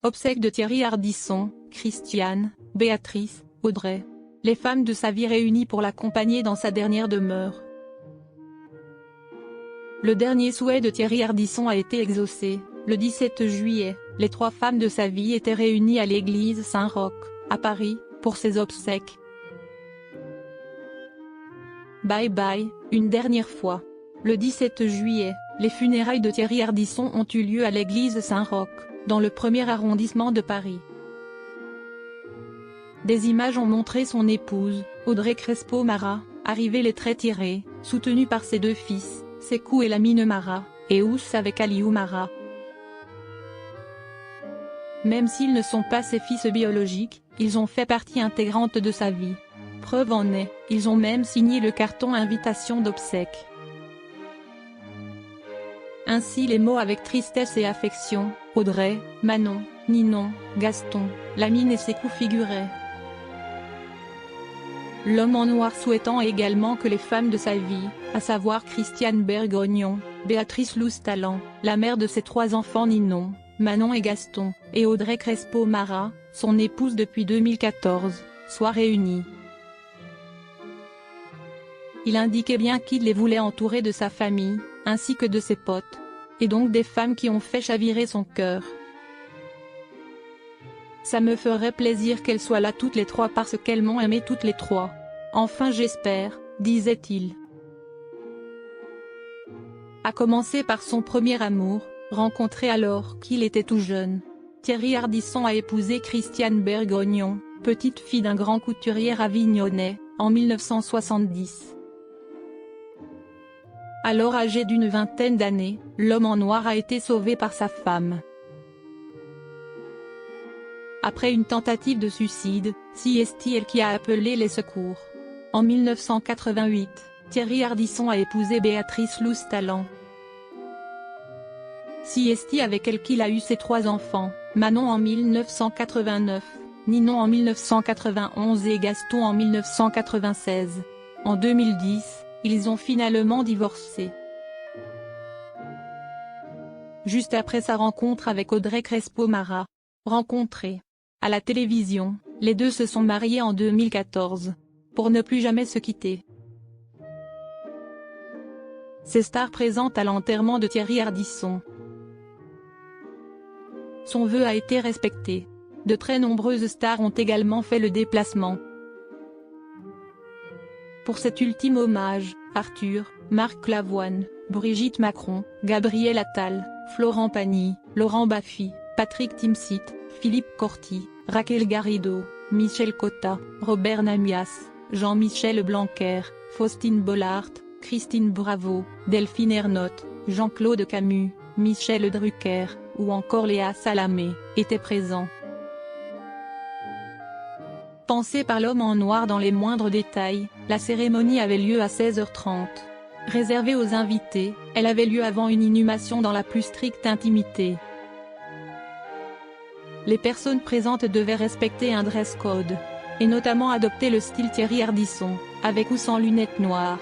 Obsèques de Thierry Ardisson, Christiane, Béatrice, Audrey. Les femmes de sa vie réunies pour l'accompagner dans sa dernière demeure. Le dernier souhait de Thierry Ardisson a été exaucé. Le 17 juillet, les 3 femmes de sa vie étaient réunies à l'église Saint-Roch, à Paris, pour ses obsèques. Bye bye, une dernière fois. Le 17 juillet, les funérailles de Thierry Ardisson ont eu lieu à l'église Saint-Roch, dans le 1er arrondissement de Paris. Des images ont montré son épouse, Audrey Crespo-Mara, arriver les traits tirés, soutenue par ses 2 fils, Sékou et Lamine Mara, et Ous avec Aliou Mara. Même s'ils ne sont pas ses fils biologiques, ils ont fait partie intégrante de sa vie. Preuve en est, ils ont même signé le carton invitation d'obsèques. Ainsi les mots avec tristesse et affection, Audrey, Manon, Ninon, Gaston, Lamine et Sékou figuraient. L'homme en noir souhaitant également que les femmes de sa vie, à savoir Christiane Bergognon, Béatrice Loustalan, la mère de ses 3 enfants Ninon, Manon et Gaston, et Audrey Crespo-Mara, son épouse depuis 2014, soient réunies. Il indiquait bien qu'il les voulait entourer de sa famille, ainsi que de ses potes. Et donc des femmes qui ont fait chavirer son cœur. Ça me ferait plaisir qu'elles soient là toutes les 3 parce qu'elles m'ont aimé toutes les 3. Enfin j'espère, disait-il. A commencer par son premier amour, rencontré alors qu'il était tout jeune. Thierry Ardisson a épousé Christiane Bergognon, petite fille d'un grand couturier avignonnais, en 1970. Alors âgé d'une 20aine d'années, l'homme en noir a été sauvé par sa femme. Après une tentative de suicide, c'est elle qui a appelé les secours. En 1988, Thierry Ardisson a épousé Béatrice Loustalan. C'est avec elle qu'il a eu ses 3 enfants, Manon en 1989, Ninon en 1991 et Gaston en 1996. En 2010, ils ont finalement divorcé. Juste après sa rencontre avec Audrey Crespo-Mara. Rencontrés à la télévision, les 2 se sont mariés en 2014. Pour ne plus jamais se quitter. Ces stars présentes à l'enterrement de Thierry Ardisson. Son vœu a été respecté. De très nombreuses stars ont également fait le déplacement. Pour cet ultime hommage, Arthur, Marc Lavoine, Brigitte Macron, Gabriel Attal, Florent Pagny, Laurent Baffy, Patrick Timsit, Philippe Corti, Raquel Garrido, Michel Cotta, Robert Namias, Jean-Michel Blanquer, Faustine Bollaert, Christine Bravo, Delphine Ernotte, Jean-Claude Camus, Michel Drucker, ou encore Léa Salamé, étaient présents. Pensée par l'homme en noir dans les moindres détails, la cérémonie avait lieu à 16h30. Réservée aux invités, elle avait lieu avant une inhumation dans la plus stricte intimité. Les personnes présentes devaient respecter un dress code, et notamment adopter le style Thierry Ardisson, avec ou sans lunettes noires.